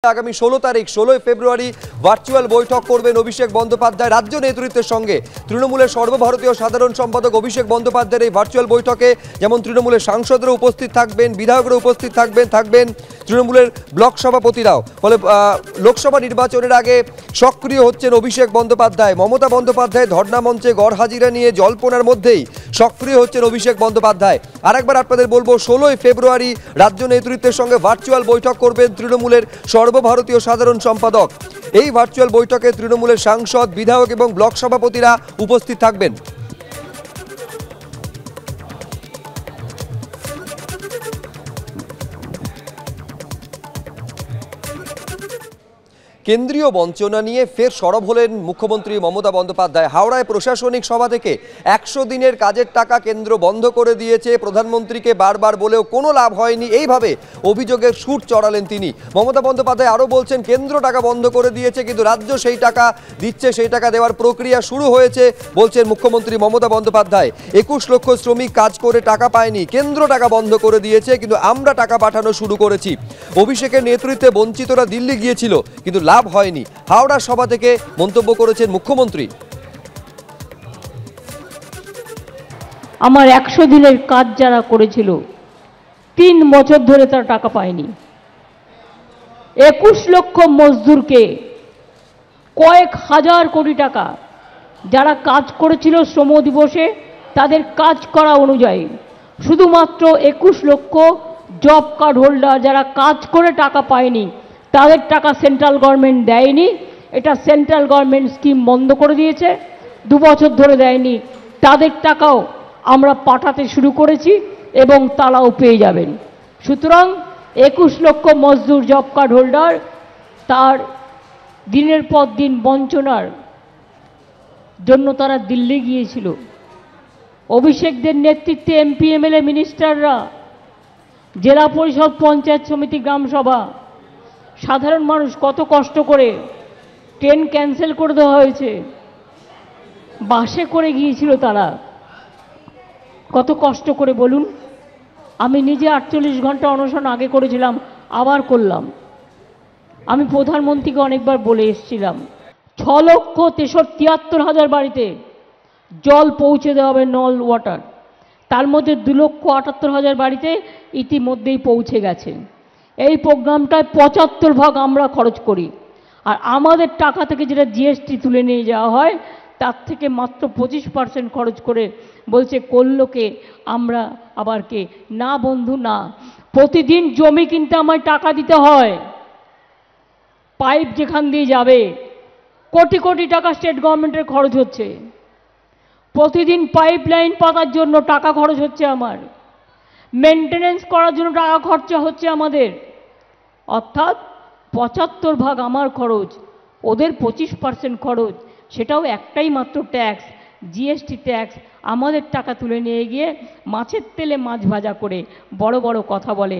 আগামী 16 তারিখ 16 ফেব্রুয়ারি ভার্চুয়াল বৈঠক করবেন অভিষেক বন্দ্যোপাধ্যায় রাজ্য নেতৃত্বের সঙ্গে। তৃণমূলের সর্বভারতীয় সাধারণ সম্পাদক অভিষেক বন্দ্যোপাধ্যায়ের এই ভার্চুয়াল বৈঠকে যেমন তৃণমূলের সাংসদরা উপস্থিত থাকবেন, বিধায়করা উপস্থিত থাকবেন তৃণমূলের ব্লক সভাপতিরাও। ফলে লোকসভা নির্বাচনের আগে সক্রিয় হচ্ছেন অভিষেক বন্দ্যোপাধ্যায়। মমতা বন্দ্যোপাধ্যায় ধর্ণা মঞ্চে গড় হাজিরা নিয়ে জল্পনার মধ্যেই সক্রিয় হচ্ছেন অভিষেক বন্দ্যোপাধ্যায়। আরেকবার আপনাদের বলবো, 16 ফেব্রুয়ারি রাজ্য নেতৃত্বের সঙ্গে ভার্চুয়াল বৈঠক করবেন তৃণমূলের সর্বভারতীয় সাধারণ সম্পাদক। এই ভার্চুয়াল বৈঠকে তৃণমূলের সাংসদ, বিধায়ক এবং ব্লক সভাপতিরা উপস্থিত থাকবেন। কেন্দ্রীয় বঞ্চনা নিয়ে ফের সরব হলেন মুখ্যমন্ত্রী মমতা বন্দ্যোপাধ্যায়। হাওড়ায় প্রশাসনিক সভা থেকে 100 দিনের কাজের টাকা কেন্দ্র বন্ধ করে দিয়েছে, প্রধানমন্ত্রীকে বারবার বলেও কোনো লাভ হয়নি, এইভাবে অভিযোগের সুর চড়ালেন তিনি। মমতা বন্দ্যোপাধ্যায় আরও বলছেন, কেন্দ্র টাকা বন্ধ করে দিয়েছে কিন্তু রাজ্য সেই টাকা দিচ্ছে, সেই টাকা দেওয়ার প্রক্রিয়া শুরু হয়েছে বলছেন মুখ্যমন্ত্রী মমতা বন্দ্যোপাধ্যায়। 21 লক্ষ শ্রমিক কাজ করে টাকা পায়নি, কেন্দ্র টাকা বন্ধ করে দিয়েছে কিন্তু আমরা টাকা পাঠানো শুরু করেছি। অভিষেকের নেতৃত্বে বঞ্চিতরা দিল্লি গিয়েছিল কিন্তু লাভ হয়নি, হাওড়া সভা থেকে মন্তব্য করেছেন মুখ্যমন্ত্রী। আমার 100 দিনের কাজ যারা করেছিল 3 বছর ধরে তারা টাকা পায়নি। 21 লক্ষ মজদুরকে কয়েক হাজার কোটি টাকা যারা কাজ করেছিল শ্রম দিবসে তাদের কাজ করা অনুযায়ী, শুধুমাত্র 21 লক্ষ জব কার্ড হোল্ডার যারা কাজ করে টাকা পায়নি তাদের টাকা সেন্ট্রাল গভর্নমেন্ট দেয়নি। এটা সেন্ট্রাল গভর্নমেন্ট স্কিম বন্ধ করে দিয়েছে, 2 বছর ধরে দেয়নি। তাদের টাকাও আমরা পাঠাতে শুরু করেছি এবং তারাও পেয়ে যাবেন। সুতরাং 21 লক্ষ মজদুর জব কার্ড হোল্ডার তার দিনের পর দিন বঞ্চনার জন্য তারা দিল্লি গিয়েছিল। অভিষেকদের নেতৃত্বে এমপি, এমএলএ, মিনিস্টাররা, জেলা পরিষদ, পঞ্চায়েত সমিতি, গ্রাম সভা, সাধারণ মানুষ কত কষ্ট করে ট্রেন ক্যান্সেল করে দেওয়া হয়েছে, বাসে করে গিয়েছিল তারা, কত কষ্ট করে বলুন। আমি নিজে 48 ঘন্টা অনশন আগে করেছিলাম, আবার করলাম। আমি প্রধানমন্ত্রীকে অনেকবার বলে এসেছিলাম 6,73,73,000 বাড়িতে জল পৌঁছে দেওয়া হবে, নল ওয়াটার। তার মধ্যে 2,78,000 বাড়িতে ইতিমধ্যেই পৌঁছে গেছে। এই প্রোগ্রামটায় 75% আমরা খরচ করি, আর আমাদের টাকা থেকে যেটা জিএসটি তুলে নিয়ে যাওয়া হয় তার থেকে মাত্র 25% খরচ করে বলছে করলোকে আমরা আবার কে না বন্ধু না। প্রতিদিন জমি কিনতে আমায় টাকা দিতে হয়, পাইপ যেখান দিয়ে যাবে কোটি কোটি টাকা স্টেট গভর্নমেন্টের খরচ হচ্ছে। প্রতিদিন পাইপ লাইন পাতার জন্য টাকা খরচ হচ্ছে, আমার মেনটেনেন্স করার জন্য টাকা খরচা হচ্ছে আমাদের। অর্থাৎ 75% আমার খরচ, ওদের 25% খরচ, সেটাও একটাই মাত্র ট্যাক্স, জিএসটি ট্যাক্স। আমাদের টাকা তুলে নিয়ে গিয়ে মাছের তেলে মাছ ভাজা করে বড় বড় কথা বলে।